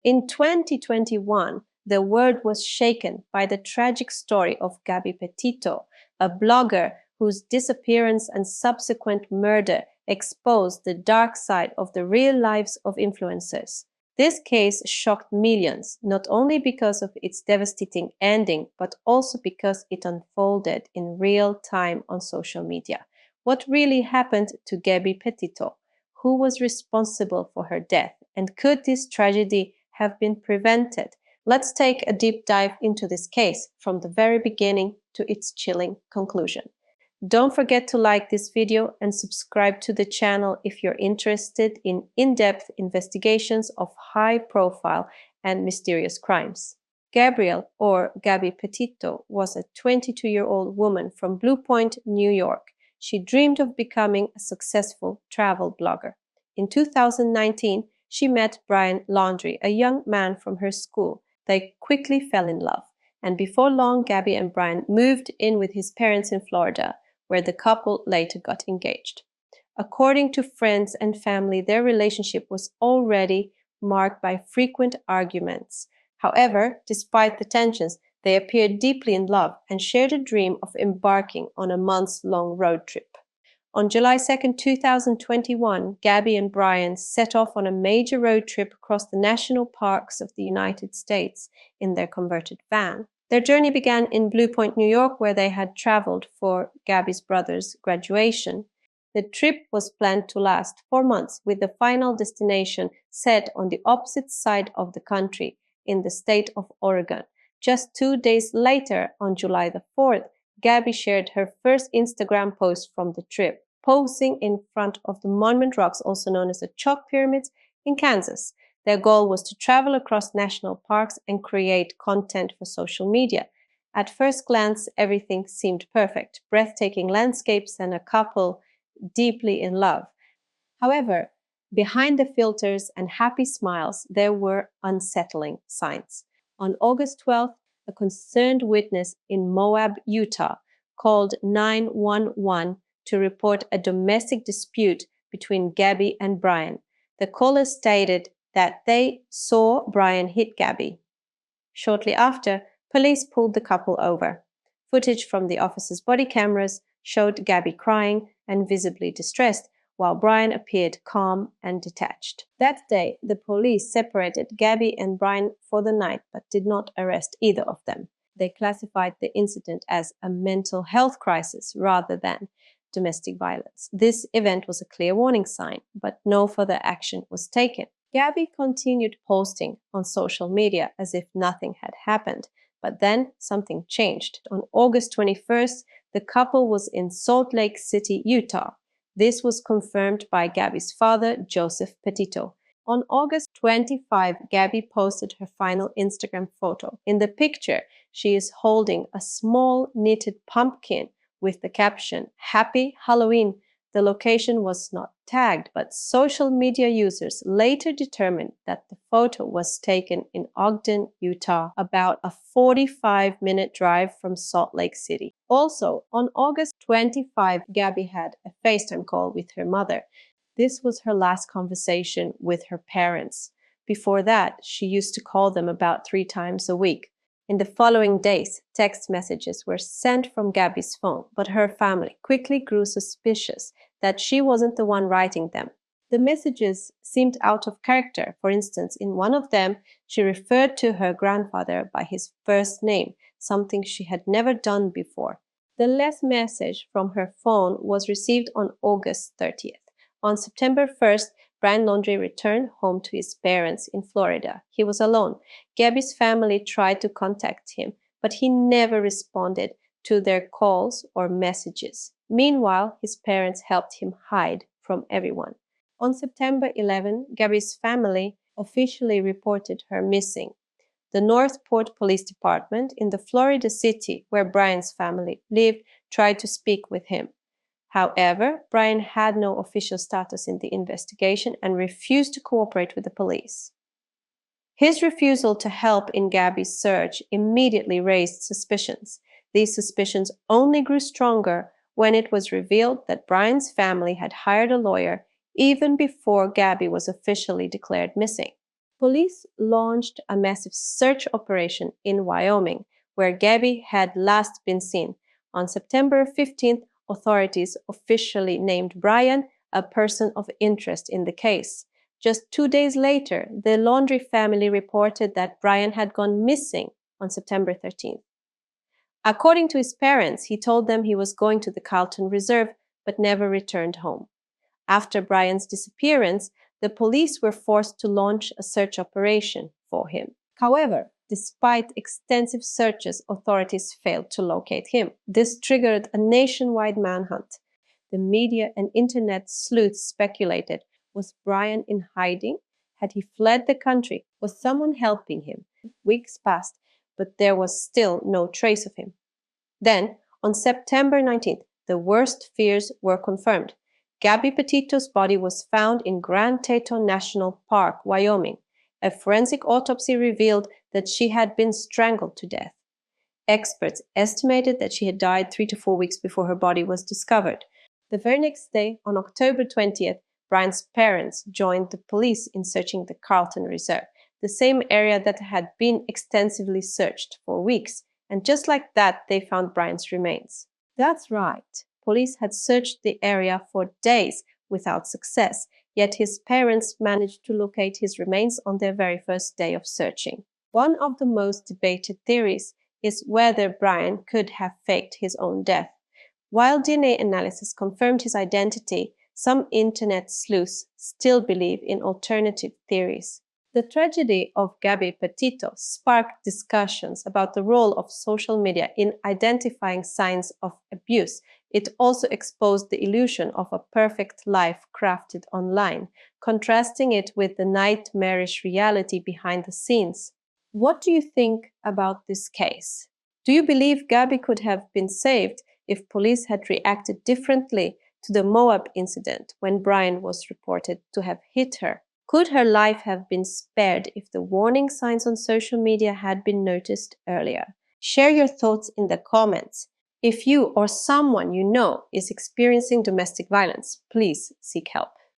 In 2021, the world was shaken by the tragic story of Gabby Petito, a blogger whose disappearance and subsequent murder exposed the dark side of the real lives of influencers. This case shocked millions, not only because of its devastating ending, but also because it unfolded in real time on social media. What really happened to Gabby Petito? Who was responsible for her death? And could this tragedy have been prevented? Let's take a deep dive into this case from the very beginning to its chilling conclusion. Don't forget to like this video and subscribe to the channel if you're interested in in-depth investigations of high-profile and mysterious crimes. Gabrielle, or Gabby Petito, was a 22-year-old woman from Blue Point, New York. She dreamed of becoming a successful travel blogger. In 2019, she met Brian Laundrie, a young man from her school. They quickly fell in love, and before long, Gabby and Brian moved in with his parents in Florida, where the couple later got engaged. According to friends and family, their relationship was already marked by frequent arguments. However, despite the tensions, they appeared deeply in love and shared a dream of embarking on a months-long road trip. On July 2, 2021, Gabby and Brian set off on a major road trip across the national parks of the United States in their converted van. Their journey began in Blue Point, New York, where they had traveled for Gabby's brother's graduation. The trip was planned to last 4 months, with the final destination set on the opposite side of the country, in the state of Oregon. Just 2 days later, on July the 4th, Gabby shared her first Instagram post from the trip, posing in front of the Monument Rocks, also known as the Chalk Pyramids, in Kansas. Their goal was to travel across national parks and create content for social media. At first glance, everything seemed perfect, breathtaking landscapes and a couple deeply in love. However, behind the filters and happy smiles, there were unsettling signs. On August 12th, a concerned witness in Moab, Utah, called 911 to report a domestic dispute between Gabby and Brian. The caller stated that they saw Brian hit Gabby. Shortly after, police pulled the couple over. Footage from the officer's body cameras showed Gabby crying and visibly distressed, while Brian appeared calm and detached. That day, the police separated Gabby and Brian for the night, but did not arrest either of them. They classified the incident as a mental health crisis rather than domestic violence. This event was a clear warning sign, but no further action was taken. Gabby continued posting on social media as if nothing had happened, but then something changed. On August 21st, the couple was in Salt Lake City, Utah. This was confirmed by Gabby's father, Joseph Petito. On August 25, Gabby posted her final Instagram photo. In the picture, she is holding a small knitted pumpkin with the caption, "Happy Halloween." The location was not tagged, but social media users later determined that the photo was taken in Ogden, Utah, about a 45-minute drive from Salt Lake City. Also, on August 25, Gabby had a FaceTime call with her mother. This was her last conversation with her parents. Before that, she used to call them about 3 times a week. In the following days, text messages were sent from Gabby's phone, but her family quickly grew suspicious that she wasn't the one writing them. The messages seemed out of character. For instance, in one of them, she referred to her grandfather by his first name, something she had never done before. The last message from her phone was received on August 30th. On September 1st, Brian Laundrie returned home to his parents in Florida. He was alone. Gabby's family tried to contact him, but he never responded to their calls or messages. Meanwhile, his parents helped him hide from everyone. On September 11, Gabby's family officially reported her missing. The Northport Police Department in the Florida city where Brian's family lived tried to speak with him. However, Brian had no official status in the investigation and refused to cooperate with the police. His refusal to help in Gabby's search immediately raised suspicions. These suspicions only grew stronger when it was revealed that Brian's family had hired a lawyer even before Gabby was officially declared missing. Police launched a massive search operation in Wyoming, where Gabby had last been seen. On September 15th, authorities officially named Brian a person of interest in the case. Just 2 days later, the Laundrie family reported that Brian had gone missing on September 13th. According to his parents, he told them he was going to the Carlton Reserve but never returned home. After Brian's disappearance, the police were forced to launch a search operation for him. However, despite extensive searches, authorities failed to locate him. This triggered a nationwide manhunt. The media and internet sleuths speculated, was Brian in hiding? Had he fled the country? Was someone helping him? Weeks passed, but there was still no trace of him. Then, on September 19th, the worst fears were confirmed. Gabby Petito's body was found in Grand Teton National Park, Wyoming. A forensic autopsy revealed that she had been strangled to death. Experts estimated that she had died 3 to 4 weeks before her body was discovered. The very next day, on October 20th, Brian's parents joined the police in searching the Carlton Reserve, the same area that had been extensively searched for weeks. And just like that, they found Brian's remains. That's right. Police had searched the area for days without success, yet his parents managed to locate his remains on their very first day of searching. One of the most debated theories is whether Brian could have faked his own death. While DNA analysis confirmed his identity, some internet sleuths still believe in alternative theories. The tragedy of Gabby Petito sparked discussions about the role of social media in identifying signs of abuse. It also exposed the illusion of a perfect life crafted online, contrasting it with the nightmarish reality behind the scenes. What do you think about this case? Do you believe Gabby could have been saved if police had reacted differently to the Moab incident when Brian was reported to have hit her? Could her life have been spared if the warning signs on social media had been noticed earlier? Share your thoughts in the comments. If you or someone you know is experiencing domestic violence, please seek help.